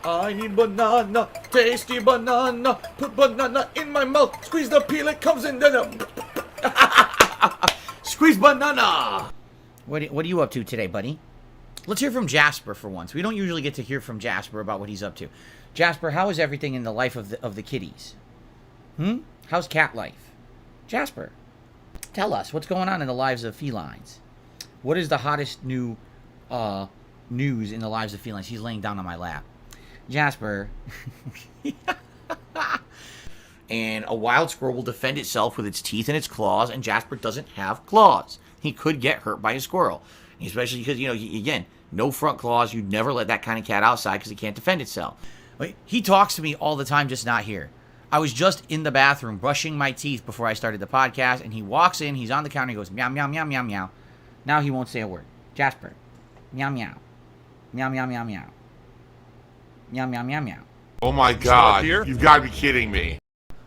I need banana, tasty banana. Put banana in my mouth. Squeeze the peel, it comes in. Squeeze banana. What are you up to today, buddy? Let's hear from Jasper for once. We don't usually get to hear from Jasper about what he's up to. Jasper, how is everything in the life of the kitties? How's cat life? Jasper, tell us what's going on in the lives of felines. What is the hottest new news in the lives of felines? He's laying down on my lap. Jasper. And a wild squirrel will defend itself with its teeth and its claws, and Jasper doesn't have claws. He could get hurt by a squirrel. Especially because, again, no front claws. You'd never let that kind of cat outside because it can't defend itself. He talks to me all the time, just not here. I was just in the bathroom brushing my teeth before I started the podcast, and he walks in, he's on the counter, he goes, meow, meow, meow, meow, meow. Now he won't say a word. Jasper, meow, meow. Meow, meow, meow, meow. Meow, meow, meow, meow. Oh my God, you've got to be kidding me.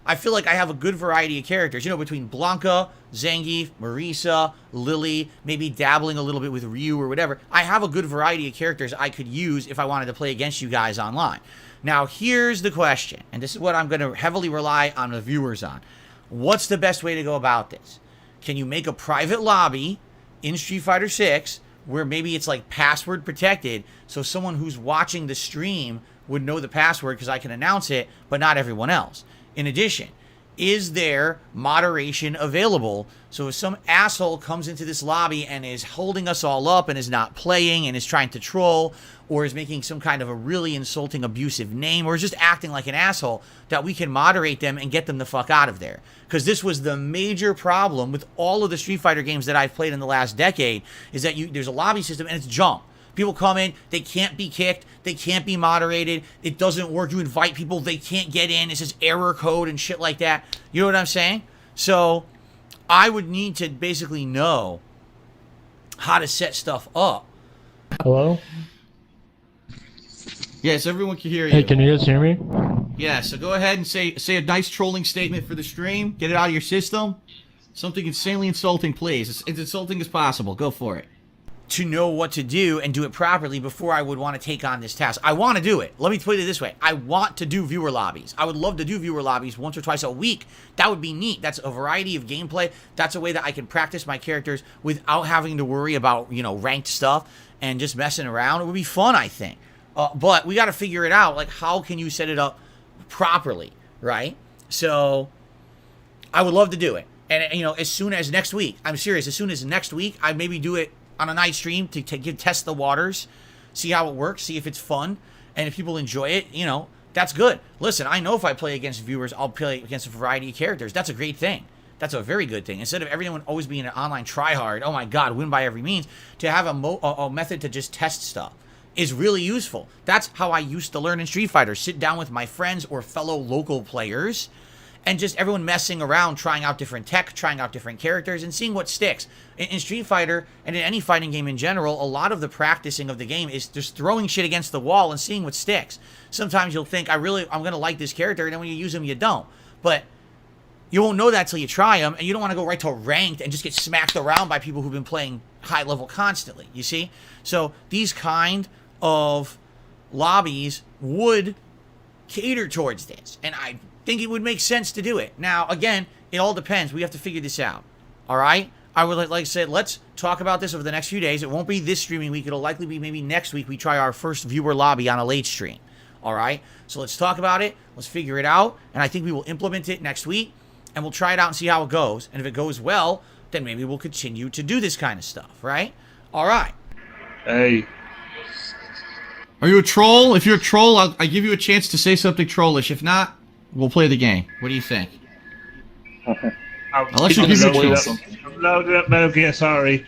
I feel like I have a good variety of characters, between Blanca, Zangief, Marisa, Lily, maybe dabbling a little bit with Ryu or whatever. I have a good variety of characters I could use if I wanted to play against you guys online. Now, here's the question, and this is what I'm going to heavily rely on the viewers on. What's the best way to go about this? Can you make a private lobby in Street Fighter 6 where maybe it's like password protected, so someone who's watching the stream would know the password because I can announce it, but not everyone else? In addition, is there moderation available? So if some asshole comes into this lobby and is holding us all up and is not playing and is trying to troll or is making some kind of a really insulting, abusive name or is just acting like an asshole, that we can moderate them and get them the fuck out of there. Because this was the major problem with all of the Street Fighter games that I've played in the last decade, is that there's a lobby system and it's junk. People come in, they can't be kicked, they can't be moderated, it doesn't work. You invite people, they can't get in, it says error code and shit like that. You know what I'm saying? So I would need to basically know how to set stuff up. Hello? Yes, everyone can hear you. Hey, can you guys hear me? Yeah, so go ahead and say a nice trolling statement for the stream. Get it out of your system. Something insanely insulting, please. As insulting as possible. Go for it. To know what to do and do it properly before I would want to take on this task. I want to do it. Let me put it this way. I want to do viewer lobbies. I would love to do viewer lobbies once or twice a week. That would be neat. That's a variety of gameplay. That's a way that I can practice my characters without having to worry about, ranked stuff and just messing around. It would be fun, I think. But we got to figure it out. Like, how can you set it up properly, right? So I would love to do it. And, as soon as next week, I'm serious, as soon as next week, I maybe do it on a night stream to test the waters, see how it works, see if it's fun, and if people enjoy it, that's good. Listen, I know if I play against viewers, I'll play against a variety of characters. That's a great thing. That's a very good thing. Instead of everyone always being an online tryhard, oh my God, win by every means, to have a method to just test stuff is really useful. That's how I used to learn in Street Fighter. Sit down with my friends or fellow local players and just everyone messing around, trying out different tech, trying out different characters, and seeing what sticks. In Street Fighter, and in any fighting game in general, a lot of the practicing of the game is just throwing shit against the wall and seeing what sticks. Sometimes you'll think, I'm going to like this character, and then when you use him, you don't. But you won't know that till you try him, and you don't want to go right to ranked and just get smacked around by people who've been playing high level constantly, you see? So these kind of lobbies would cater towards this, and I think it would make sense to do it. Now, again, it all depends. We have to figure this out. All right? I would, like I said, let's talk about this over the next few days. It won't be this streaming week. It'll likely be maybe next week we try our first viewer lobby on a late stream. All right? So let's talk about it. Let's figure it out. And I think we will implement it next week. And we'll try it out and see how it goes. And if it goes well, then maybe we'll continue to do this kind of stuff. Right? All right. Hey. Are you a troll? If you're a troll, I'll give you a chance to say something trollish. If not, we'll play the game. What do you think? Unless you give me a chance. No, yeah, sorry.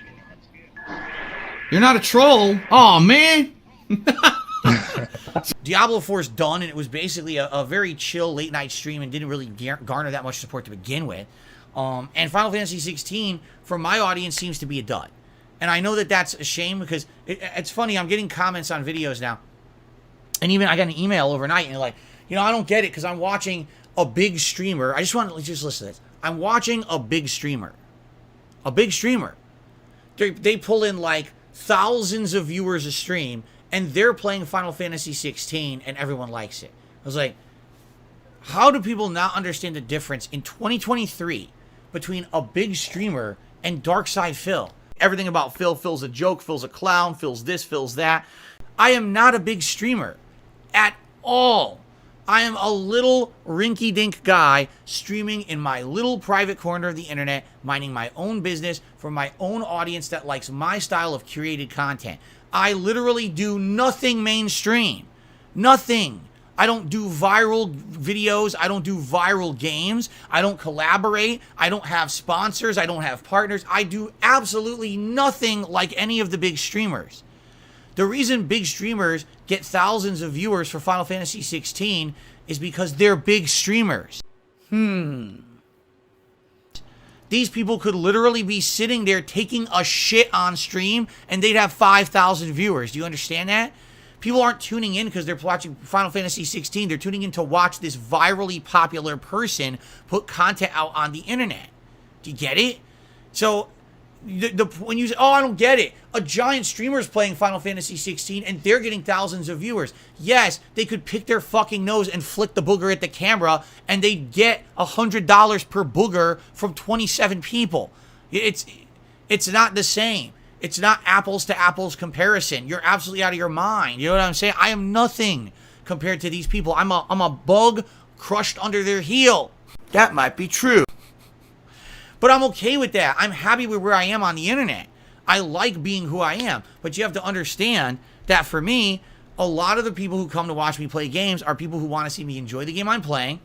You're not a troll. Oh man. Diablo 4's done, and it was basically a very chill late night stream and didn't really garner that much support to begin with. And Final Fantasy 16, from my audience, seems to be a dud. And I know that that's a shame because it's funny. I'm getting comments on videos now. And even I got an email overnight and like, I don't get it because I'm watching a big streamer. I just want to just listen to this. I'm watching a big streamer. A big streamer. They pull in like thousands of viewers a stream and they're playing Final Fantasy 16 and everyone likes it. I was like, how do people not understand the difference in 2023 between a big streamer and Darkside Phil? Everything about Phil. Phil's a joke, Phil's a clown, Phil's this, Phil's that. I am not a big streamer at all. I am a little rinky-dink guy streaming in my little private corner of the internet, minding my own business for my own audience that likes my style of curated content. I literally do nothing mainstream. Nothing. I don't do viral videos. I don't do viral games. I don't collaborate. I don't have sponsors. I don't have partners. I do absolutely nothing like any of the big streamers. The reason big streamers get thousands of viewers for Final Fantasy 16 is because they're big streamers. These people could literally be sitting there taking a shit on stream and they'd have 5,000 viewers. Do you understand that? People aren't tuning in because they're watching Final Fantasy 16. They're tuning in to watch this virally popular person put content out on the internet. Do you get it? So when you say, oh, I don't get it. A giant streamer is playing Final Fantasy 16 and they're getting thousands of viewers. Yes, they could pick their fucking nose and flick the booger at the camera and they'd get $100 per booger from 27 people. It's not the same. It's not apples to apples comparison. You're absolutely out of your mind. You know what I'm saying? I am nothing compared to these people. I'm a bug crushed under their heel. That might be true. But I'm okay with that. I'm happy with where I am on the internet. I like being who I am. But you have to understand that for me, a lot of the people who come to watch me play games are people who want to see me enjoy the game I'm playing,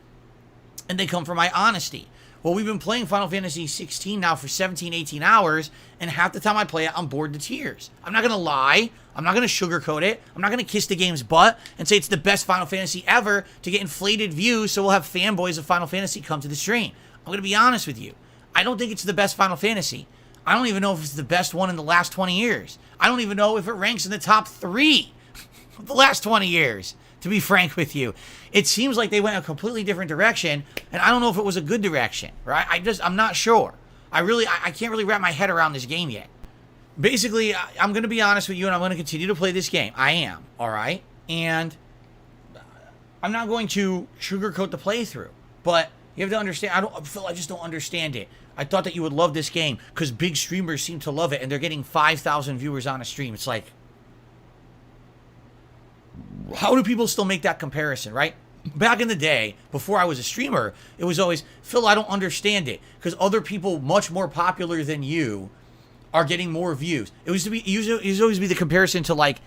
and they come for my honesty. Well, we've been playing Final Fantasy 16 now for 17, 18 hours, and half the time I play it, I'm bored to tears. I'm not going to lie. I'm not going to sugarcoat it. I'm not going to kiss the game's butt and say it's the best Final Fantasy ever to get inflated views so we'll have fanboys of Final Fantasy come to the stream. I'm going to be honest with you. I don't think it's the best Final Fantasy. I don't even know if it's the best one in the last 20 years. I don't even know if it ranks in the top 3 of the last 20 years, to be frank with you. It seems like they went a completely different direction, and I don't know if it was a good direction, right? I'm not sure. I can't really wrap my head around this game yet. Basically, I'm going to be honest with you, and I'm going to continue to play this game. I am, all right? And I'm not going to sugarcoat the playthrough, but you have to understand, I just don't understand it. I thought that you would love this game because big streamers seem to love it, and they're getting 5,000 viewers on a stream. It's like, how do people still make that comparison, right? Back in the day, before I was a streamer, it was always, Phil, I don't understand it because other people much more popular than you are getting more views. It used to always be the comparison to like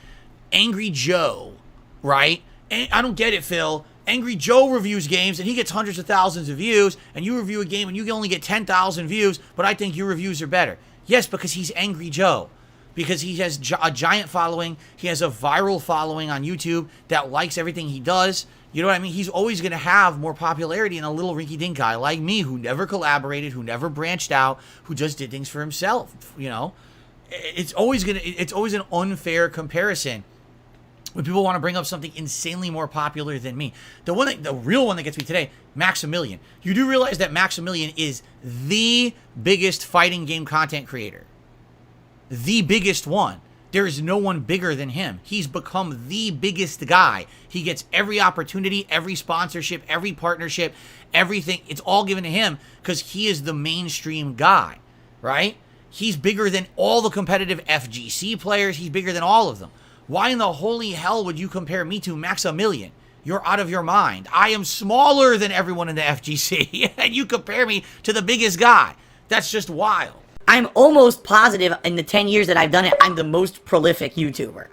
Angry Joe, right? And I don't get it, Phil. Angry Joe reviews games and he gets hundreds of thousands of views, and you review a game and you can only get 10,000 views, but I think your reviews are better. Yes, because he's Angry Joe. Because he has a giant following. He has a viral following on YouTube that likes everything he does. You know what I mean? He's always going to have more popularity than a little rinky-dink guy like me who never collaborated, who never branched out, who just did things for himself, you know? It's always an unfair comparison when people want to bring up something insanely more popular than me. The real one that gets me today, Maximilian. You do realize that Maximilian is the biggest fighting game content creator. The biggest one. There is no one bigger than him. He's become the biggest guy. He gets every opportunity, every sponsorship, every partnership, everything. It's all given to him because he is the mainstream guy, right? He's bigger than all the competitive FGC players. He's bigger than all of them. Why in the holy hell would you compare me to Maximilian? You're out of your mind. I am smaller than everyone in the FGC, and you compare me to the biggest guy. That's just wild. I'm almost positive in the 10 years that I've done it, I'm the most prolific YouTuber.